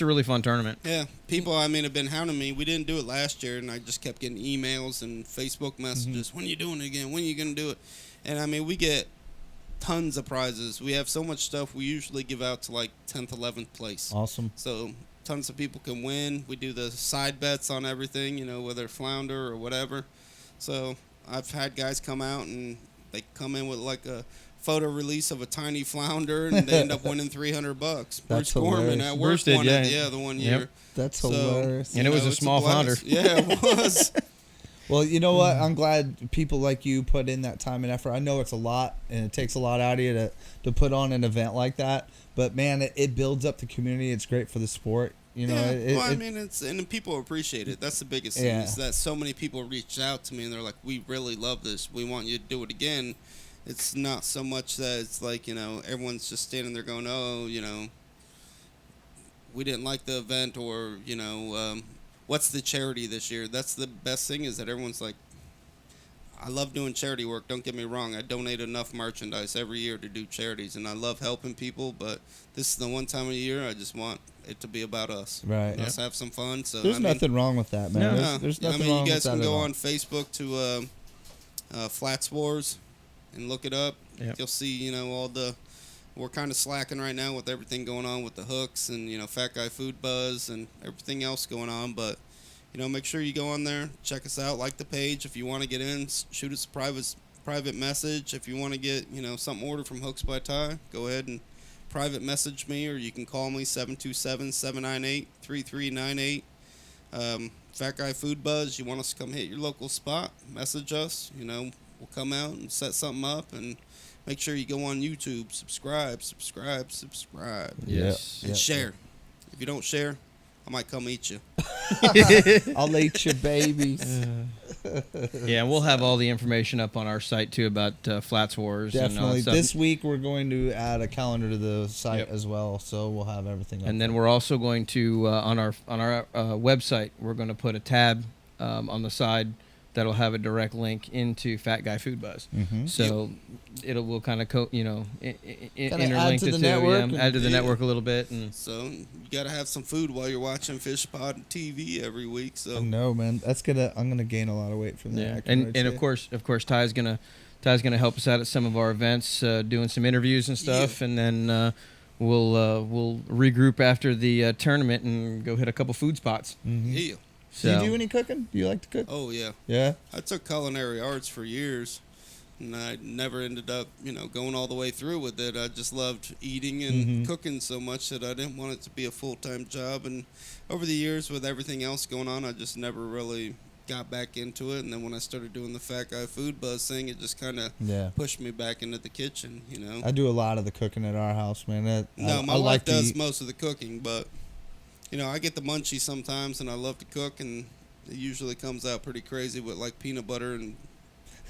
really fun tournament. yeah, people, have been hounding me. We didn't do it last year, and I just kept getting emails and Facebook messages. When are you doing it again? When are you going to do it? And, we get tons of prizes. We have so much stuff. We usually give out to, like, 10th, 11th place. awesome. So tons of people can win. We do the side bets on everything, whether flounder or whatever. So I've had guys come out and they come in with like a photo release of a tiny flounder and they end up winning $300. That's Bruce Gorman hilarious. at work Bruce did, won it, yeah. the one Yep. year. That's So, hilarious. And it was a it's small blast. flounder. Yeah, it was. Well, you know what? I'm glad people like you put in that time and effort. I know it's a lot, and it takes a lot out of you to put on an event like that. But, man, it builds up the community. It's great for the sport. Yeah, and people appreciate it. That's the biggest thing, Yeah. is that so many people reached out to me and they're like, we really love this. We want you to do it again. It's not so much that it's like, everyone's just standing there going, oh, we didn't like the event, or, what's the charity this year? That's the best thing, is that everyone's like, I love doing charity work. Don't get me wrong. I donate enough merchandise every year to do charities, and I love helping people, but this is the one time of the year I just want it to be about us. Right. Let's have some fun. So There's nothing wrong with that, man. No. There's nothing you wrong guys with that can at go all. on Facebook to Flats Wars, and look it up. Yep. You'll see, we're kind of slacking right now with everything going on with the hooks and, Fat Guy Food Buzz and everything else going on. But, make sure you go on there, check us out, like the page. If you want to get in, shoot us a private message. If you want to get, something ordered from Hooks by Ty, go ahead and private message me, or you can call me 727-798-3398. Fat Guy Food Buzz, you want us to come hit your local spot, message us. We'll come out and set something up, and make sure you go on YouTube, subscribe. Yes. And share. If you don't share, I might come eat you. I'll eat your babies. Yeah, and we'll have all the information up on our site too about Flats Wars. And all that Definitely. stuff. This week we're going to add a calendar to the site Yep. as well, so we'll have everything up And then there. we're also going to on our website, we're going to put a tab on the side that'll have a direct link into Fat Guy Food Buzz. Mhm. So we'll kind of interlink add to the the two, network yeah, add to the Yeah. network a little bit, and So you got to have some food while you're watching FishPod TV every week. So No, man, I'm gonna gain a lot of weight from that. yeah, I can and already and say of course Ty's gonna help us out at some of our events, doing some interviews and stuff, and then we'll regroup after the tournament and go hit a couple food spots. Mhm. yeah. So Do you do any cooking? Do you like to cook? Oh yeah. Yeah. I took culinary arts for years, and I never ended up, going all the way through with it. I just loved eating and cooking so much that I didn't want it to be a full-time job. And over the years, with everything else going on, I just never really got back into it. And then when I started doing the Fat Guy Food Buzz thing, it just kind of Yeah. pushed me back into the kitchen, I do a lot of the cooking at our house, man. No, my I wife like to does eat. most of the cooking, but I get the munchies sometimes, and I love to cook, and it usually comes out pretty crazy with like peanut butter and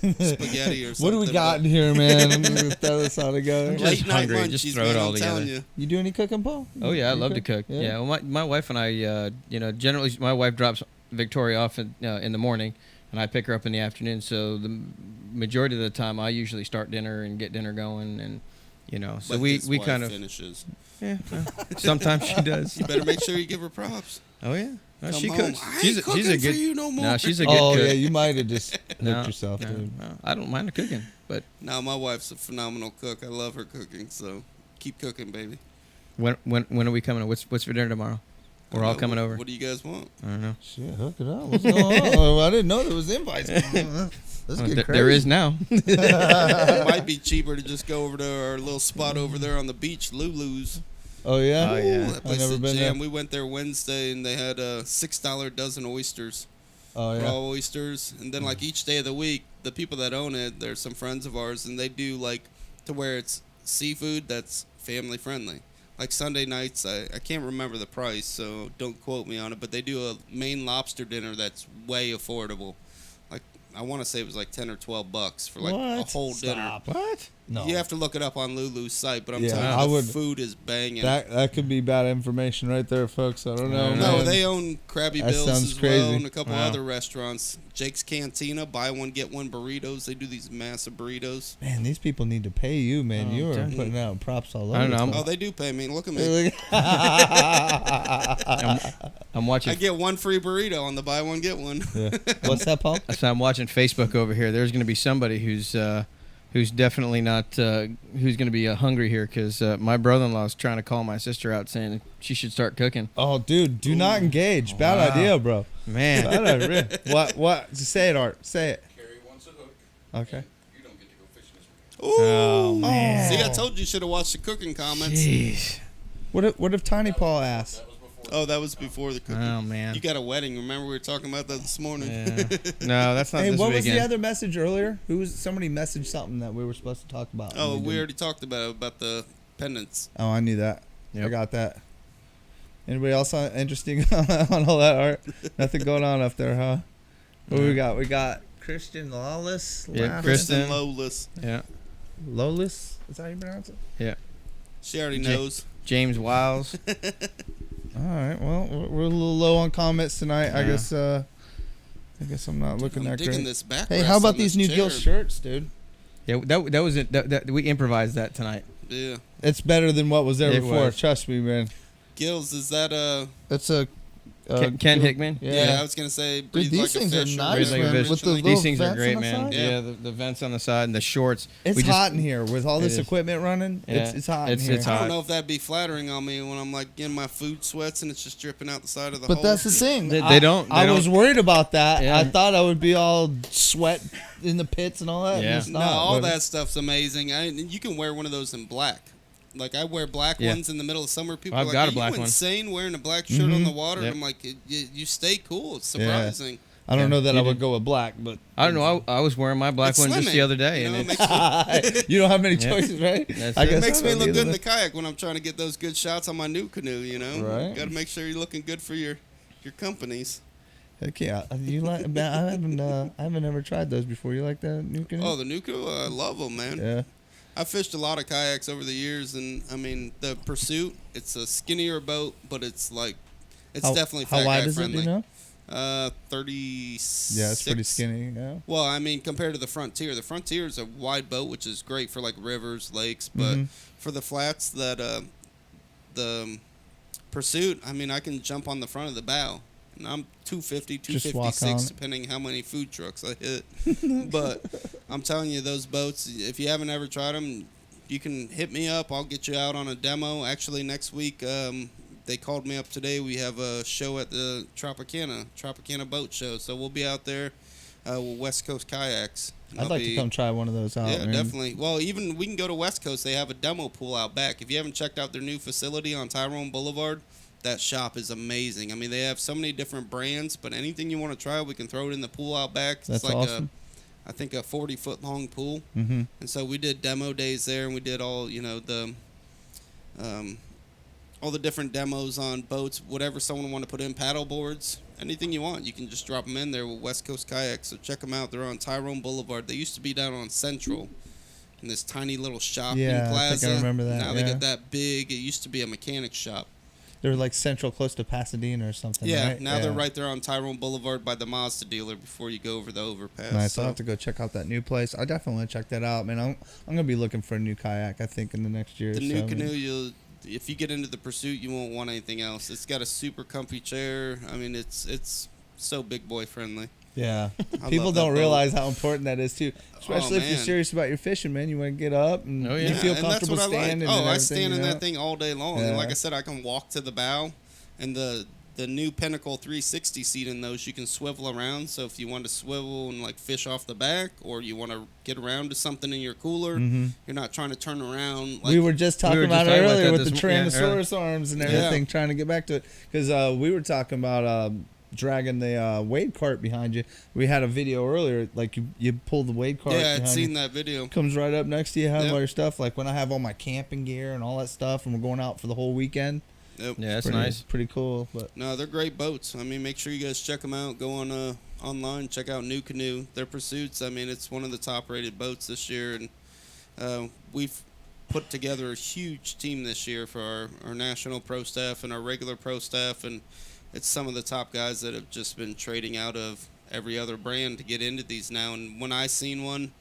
spaghetti or something. What do we got in here, man? I'm gonna throw this all together. just Late night hungry. munchies, Just throw it man, all I'm telling together. you. You do any cooking, Paul? Oh yeah, I You love to cook. Yeah, well, my wife and I, generally my wife drops Victoria off in the morning, and I pick her up in the afternoon. So the majority of the time, I usually start dinner and get dinner going, and so But we his wife kind of finishes. yeah. Sometimes she does. You better make sure you give her props. Oh yeah, no, Come she home. cooks. I She's ain't a good. cooking for you no more. No, she's a good Oh cook. yeah, you might have just No, hooked yourself, no, dude. no, I don't mind the cooking, but No, my wife's a phenomenal cook. I love her cooking, so keep cooking, baby. when are we coming? What's for dinner tomorrow? We're all coming over. What do you guys want? I don't know. Shit, hook it up. What's going on? Oh, I didn't know there was invites. Let's get crazy. There is now. It might be cheaper to just go over to our little spot over there on the beach, Lulu's. Oh yeah. Oh, yeah. Ooh, that place never is been jam. there. We went there Wednesday, and they had a $6 dozen oysters. Oh yeah. Raw oysters, and then like each day of the week, the people that own it, there's some friends of ours, and they do like to where it's seafood that's family friendly. Like Sunday nights, I can't remember the price, so don't quote me on it, but they do a Maine lobster dinner that's way affordable. Like I want to say it was like $10 or $12 for like a What? whole dinner. Stop. What? No. You have to look it up on Lulu's site, but I'm Yeah, telling I you, the would- food is banging. That could be bad information right there, folks. I don't know. No, man. they own Krabby That Bill's sounds as crazy. well, and a couple Wow. other restaurants. Jake's Cantina, buy one get one burritos. They do these massive burritos. Man, these people need to pay you, man. Oh, you are damn. putting out props all over. I don't know, the I'm- place. Oh, they do pay me. Look at me. I'm watching. I get one free burrito on the buy one get one. Yeah. What's that, Paul? So I'm watching Facebook over here. There's going to be somebody who's definitely not who's going to be hungry here because my brother-in-law is trying to call my sister out saying she should start cooking. Oh, dude, do not engage. Bad Wow. idea, bro. Man, Bad idea. What? Say it, Art. Say it. Carrie wants a hook. Okay. You don't get to go fishing this weekend. Oh, man. See, I told you should have watched the cooking comments. jeez. What if Tiny Paul asked? That was before. Oh, that was before the cooking. Oh man. You got a wedding. Remember we were talking about that this morning? Yeah. No, that's not Hey, this what was weekend. the other message earlier? Somebody messaged something that we were supposed to talk about. Oh, and we didn't. already talked about the pendants. Oh, I knew that. I Yep. got that. Anybody else interesting on all that, Art? Nothing going on up there, huh? What do we got? We got Christian Lawless. Yeah, Kristen Kristen. Lowless. Yeah. Lawless? Is that how you pronounce it? Yeah. She already Ja- knows. James Wiles. All right. Well, we're a little low on comments tonight. I Yeah. guess I'm not looking I'm that digging great. this back. Hey, how about these new Gil shirts, dude? Yeah, that was it. That we improvised that tonight. Yeah. It's better than what was there It before. was. Trust me, man. Gills, is that It's a Ken Hickman. Yeah, I was gonna say. Dude, these things are nice, Breathe like a man. fish. With the These little things are vents great, on the man. side? Yeah, the vents on the side and the shorts. It's hot in here with all this It is. equipment running. Yeah, It's hot it's- in here. it's I hot. don't know if that'd be flattering on me when I'm like getting my food sweats and it's just dripping out the side of the But hole. that's the thing. They don't- I they was don't- worried about that. Yeah. I thought I would be all sweat in the pits and all that. and Yeah. it's No, not, all but- that stuff's amazing. You can wear one of those in black. Like I wear black Yeah. ones in the middle of summer. People I've are like, got a "Are black you one." insane wearing a black shirt on the water?" Yep. I'm like, "You stay cool. It's surprising." I don't Yeah, know that you I would did. go with black, but I don't know. I was wearing my black It's one just slimming, the other day, you and know, it's, it makes you don't have many Yeah. choices, right? That's I it. guess makes I me don't look good in either. the kayak when I'm trying to get those good shots on my new canoe. You know, Right. Got to make sure you're looking good for your companies. Heck yeah, you like? Man, I haven't ever tried those before. You like that new canoe? Oh, the new canoe, I love them, man. yeah. I fished a lot of kayaks over the years, and I mean the Pursuit. It's a skinnier boat, but it's definitely fat how wide guy is friendly. it? Do you know? 36. Yeah, it's pretty skinny. Yeah. Well, I mean, compared to the Frontier is a wide boat, which is great for like rivers, lakes, but for the flats, the Pursuit, I mean, I can jump on the front of the bow. And I'm 250, Just walk 256, on. depending how many food trucks I hit. But I'm telling you, those boats, if you haven't ever tried them, you can hit me up. I'll get you out on a demo. Actually, next week, they called me up today. We have a show at the Tropicana Boat Show. So we'll be out there with West Coast Kayaks. And I'd I'll like to be- come try one of those out. Yeah, man. definitely. Well, even we can go to West Coast. They have a demo pool out back. If you haven't checked out their new facility on Tyrone Boulevard, that shop is amazing. I mean, they have so many different brands, but anything you want to try, we can throw it in the pool out back. That's it's like awesome. I think a 40-foot long pool. Mm-hmm. And so we did demo days there, and we did all the different demos on boats, whatever someone want to put in, paddle boards, anything you want, you can just drop them in there with West Coast Kayaks. So check them out. They're on Tyrone Boulevard. They used to be down on Central in this tiny little shopping Yeah, I plaza. think I remember that, Now they yeah. got that big. It used to be a mechanic shop. They were like central, close to Pasadena or something. Yeah, right? now they're right there on Tyrone Boulevard by the Mazda dealer before you go over the overpass. Nice. So, I'll have to go check out that new place. I definitely want to check that out, man. I'm gonna be looking for a new kayak. I think in the next year. the or new so, canoe, if you get into the Pursuit, you won't want anything else. It's got a super comfy chair. I mean, it's so big boy friendly. Yeah. I People love that don't boat. realize how important that is too. Especially if you're man. serious about your fishing, man. You want to get up and Oh, yeah. you feel and that's comfortable what I like. standing. Oh, and I everything, stand in you know? that thing all day long. Yeah. And like I said, I can walk to the bow, and the new Pinnacle 360 seat in those, you can swivel around. So if you want to swivel and like fish off the back, or you want to get around to something in your cooler, you're not trying to turn around. Like, We were just talking were just about it talking about earlier that with the this mo- yeah, Tyrannosaurus arms and Yeah. everything, trying to get back to it. Because we were talking about dragging the wade cart behind you. We had a video earlier, like you pull the wade cart. yeah, I'd behind seen you. that video. Comes right up next to you, have Yep. all your stuff. Like when I have all my camping gear and all that stuff, and we're going out for the whole weekend. Yep. yeah, that's pretty, nice. Pretty cool. But No, they're great boats. I mean, make sure you guys check them out. Go on online, check out New Canoe. Their Pursuits, I mean, it's one of the top-rated boats this year, and we've put together a huge team this year for our national pro staff and our regular pro staff, and it's some of the top guys that have just been trading out of every other brand to get into these now. And when I seen one,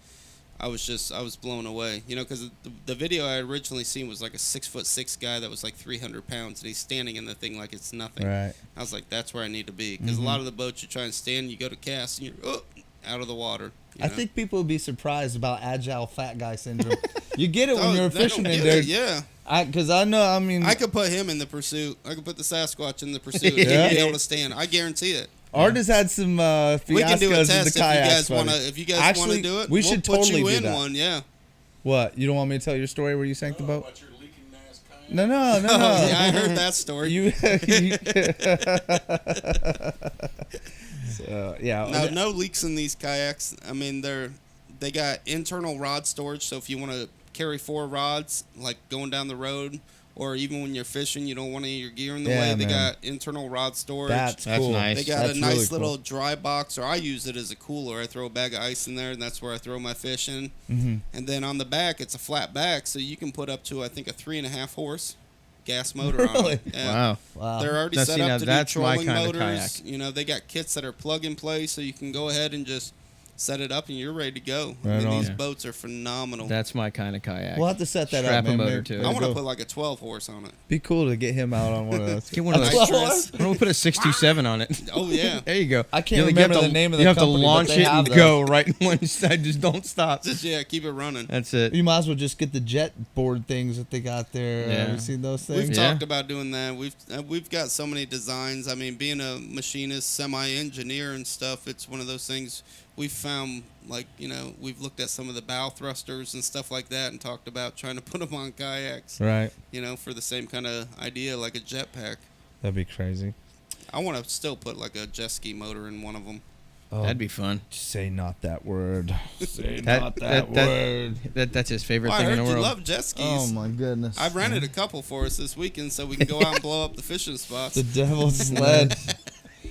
I was blown away, you know, because the video I originally seen was like a 6'6" guy that was like 300 pounds, and he's standing in the thing like it's nothing. right. I was like, that's where I need to be, because a lot of the boats you try and stand, you go to cast, and you're out of the water. you I know? think people would be surprised about agile fat guy syndrome. You get it when Oh, you're they don't fishing in get there. it, yeah. Because I know, I mean, I could put him in the Pursuit. I could put the Sasquatch in the Pursuit. Yeah. He'd be able to stand. I guarantee it. Art has had some fiascos We can do a with test the if you kayaks. guys want to. buddy. If you guys want to Actually, do it, we we'll should put totally you do in that. one. Yeah. What? You don't want me to tell your story where you sank the boat? About your leaking ass kayak. No. Yeah, I heard that story. You. So, yeah. No leaks in these kayaks. I mean, they got internal rod storage. So if you want to carry 4 rods, like going down the road, or even when you're fishing, you don't want any of your gear in the Yeah, way. They man. got internal rod storage. That's That's cool. nice. They got That's a nice really cool. little dry box, or I use it as a cooler. I throw a bag of ice in there, and that's where I throw my fish in. Mm-hmm. And then on the back, it's a flat back, so you can put up to, I think, a 3.5 horse gas motor on Really? it. Yeah. Wow. Wow. They're already Now, set see, now up to do that's my trolling kind of motors. kayak. You know, they got kits that are plug and play, so you can go ahead and just set it up, and you're ready to go. I Right mean, on. these Yeah. boats are phenomenal. That's my kind of kayak. We'll have to set that Strap up, man. a motor Maybe- to it. I maybe want to go- put like a 12 horse on it. Be cool to get him out on one of those. Get one of those. Nitrous. Why don't we put a 627 on it? Oh yeah. There you go. I can't You remember have the to- name of the You have company, to but launch they it have and those. go right in one side. Just don't stop. Just keep it running. That's it. You might as well just get the jet board things that they got there. Yeah. Have you seen those We've things? Yeah. talked about doing that. We've got so many designs. I mean, being a machinist, semi-engineer and stuff, it's one of those things we've found, like, we've looked at some of the bow thrusters and stuff like that and talked about trying to put them on kayaks, Right. for the same kind of idea, like a jetpack. That'd be crazy. I want to still put like a jet ski motor in one of them. Oh, That'd be fun. say not that word. Say That- not that- that, that- word. That's his favorite Well, I thing heard in the you world. love jet skis. Oh my goodness. I rented a couple for us this weekend so we can go out and blow up the fishing spots. The devil's sled.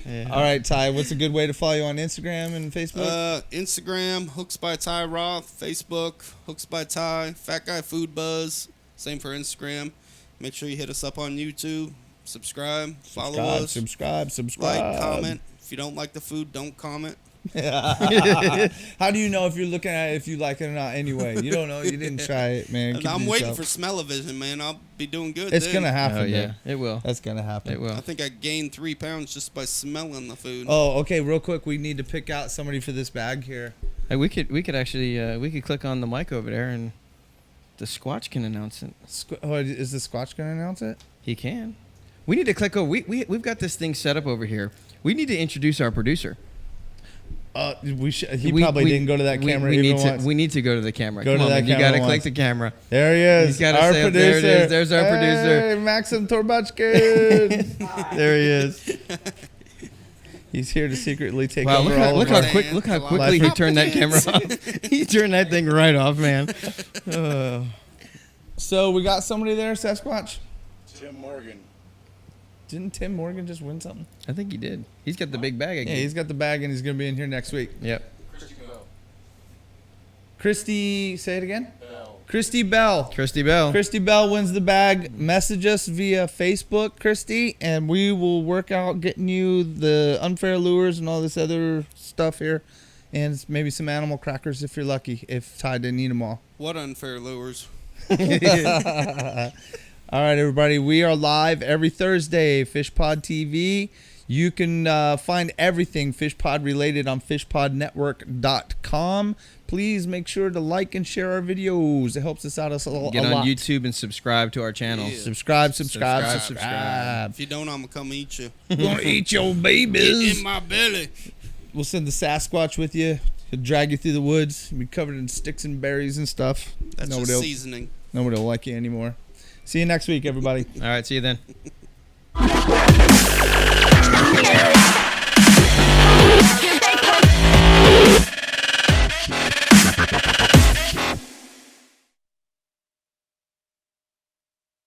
Yeah. All right, Ty. What's a good way to follow you on Instagram and Facebook? Instagram, Hooks by Ty Roth. Facebook, Hooks by Ty. Fat Guy Food Buzz. Same for Instagram. Make sure you hit us up on YouTube. Subscribe. Follow us. Subscribe. Like, comment. If you don't like the food, don't comment. How do you know if you're looking at it if you like it or not? Anyway, you don't know. You didn't try it, man. Keep it I'm to waiting yourself. for smell-o-vision, man. I'll be doing good. It's then. gonna happen. Oh yeah, man. it will. That's gonna happen. It will. I think I gained 3 pounds just by smelling the food. Oh, okay. Real quick, we need to pick out somebody for this bag here. Hey, we could actually we could click on the mic over there and the Squatch can announce it. Is the Squatch gonna announce it? He can. We need to click over. We've got this thing set up over here. We need to introduce our producer. We should. He probably didn't go to that camera we even need once. We need to go to the camera. Go Come to on, that man. You camera gotta click once. the camera. There he is. He's gotta Our say, producer. there it is. There's our producer. Hey, Maxim Torbaczkin. There he is. He's here to secretly take Wow, over look all how of our. quick! Look how Life quickly he is- turned that camera off. He turned that thing right off, man. So we got somebody there, Sasquatch. Tim Morgan. Didn't Tim Morgan just win something? I think he did. He's got the big bag again. Yeah, he's got the bag and he's gonna be in here next week. Yep. Christy, say it again. Christy Bell. Christy Bell. Christy Bell wins the bag. Message us via Facebook, Christy, and we will work out getting you the unfair lures and all this other stuff here, and maybe some animal crackers if you're lucky. If Ty didn't eat them all. What unfair lures. All right, everybody. We are live every Thursday, FishPod TV. You can find everything FishPod related on FishPodNetwork.com. Please make sure to like and share our videos. It helps us out a lot. Get on YouTube and subscribe to our channel. Yeah. Subscribe. If you don't, I'm going to come eat you. Gonna eat your babies. In my belly. We'll send the Sasquatch with you. He'll drag you through the woods. You'll be covered in sticks and berries and stuff. That's Nobody just will, seasoning. nobody will like you anymore. See you next week, everybody. All right, see you then.